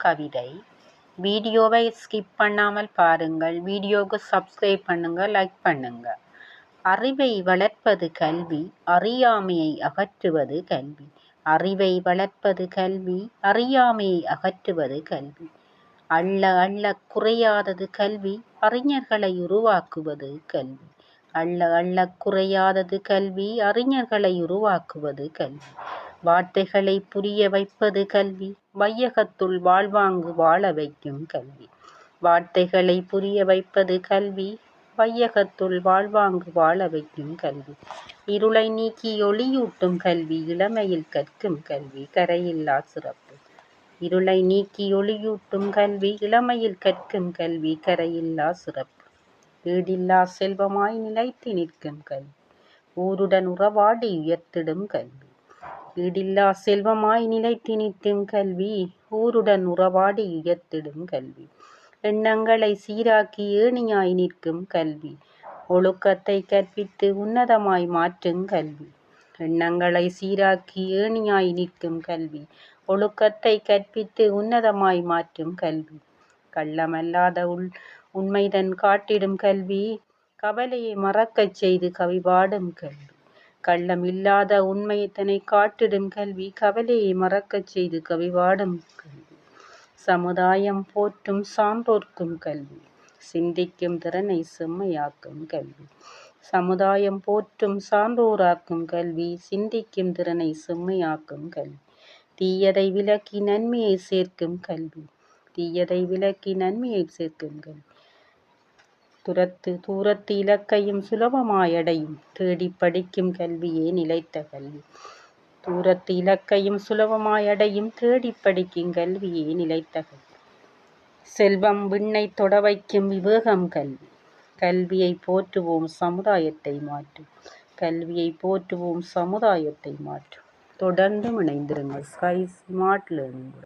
கவிதை. வீடியோவை ஸ்கிப் பண்ணாமல் பாருங்கள். வீடியோவுக்கு சப்ஸ்கிரைப் பண்ணுங்க, லைக் பண்ணுங்க. அறிவை வளர்ப்பது கல்வி, அறியாமையை அகற்றுவது கல்வி. அறிவை வளர்ப்பது கல்வி, அறியாமையை அகற்றுவது கல்வி. அள்ள அள்ள குறையாதது கல்வி, அறிஞர்களை உருவாக்குவது கல்வி. அள்ள அள்ள குறையாதது கல்வி, அறிஞர்களை உருவாக்குவது கல்வி. வார்த்தைகளை புரிய வைப்பது கல்வி, வையகத்துள் வாழ்வாங்கு வாழ வைக்கும் கல்வி. வார்த்தைகளை புரிய வைப்பது கல்வி, வையகத்துள் வாழ்வாங்கு வாழ வைக்கும் கல்வி. இருளை நீக்கி ஒளியூட்டும் கல்வி, இளமையில் கற்கும் கல்வி, கரையில்லா சிறப்பு. இருளை நீக்கி ஒளியூட்டும் கல்வி, இளமையில் கற்கும் கல்வி, கரையில்லா சிறப்பு. ஈடில்லா செல்வமாய் நிலைத்து நிற்கும் கல்வி, ஊருடன் உறவாடி உயர்த்திடும் கல்வி. ஈடில்லா செல்வமாய் நிலைத்து நிற்கும் கல்வி, ஊருடன் உறவாடி உயர்த்திடும் கல்வி. எண்ணங்களை சீராக்கி ஏணியாய் நிற்கும் கல்வி, ஒழுக்கத்தை கற்பித்து உன்னதமாய் மாற்றும் கல்வி. எண்ணங்களை சீராக்கி ஏணியாய் நிற்கும் கல்வி, ஒழுக்கத்தை கற்பித்து உன்னதமாய் மாற்றும் கல்வி. கள்ளமல்லாத உண்மைதன் காட்டிடும் கல்வி, கவலையை மறக்கச் செய்து கவி பாடும் கல்வி. கள்ளம் இல்லாத உண்மைதனை காட்டிடும் கல்வி, கவலையை மறக்கச் செய்து கவி பாடும் கல்வி. சமுதாயம் போற்றும் சான்றோர்க்கும் கல்வி, சிந்திக்கும் திறனை செம்மையாக்கும் கல்வி. சமுதாயம் போற்றும் சான்றோராக்கும் கல்வி, சிந்திக்கும் திறனை செம்மையாக்கும் கல்வி. தீயதை விலக்கி நன்மையை சேர்க்கும் கல்வி, தீயதை விலக்கி நன்மையை சேர்க்கும் கல்வி. தூரத்து இலக்கையும் சுலபமாயடையும், தேடி படிக்கும் கல்வியே நிலைத்த கல்வி. தூரத்து இலக்கையும் சுலபமாயடையும், தேடி படிக்கும் கல்வியே நிலைத்த கல்வி. செல்வம் விண்ணை தொட வைக்கும் விவேகம் கல்வி. கல்வியை போற்றுவோம், சமுதாயத்தை மாற்றும். கல்வியை போற்றுவோம், சமுதாயத்தை மாற்றும். தொடர்ந்து இணைந்திருங்கள் ஸ்கை ஸ்மார்ட் லேர்னிங்.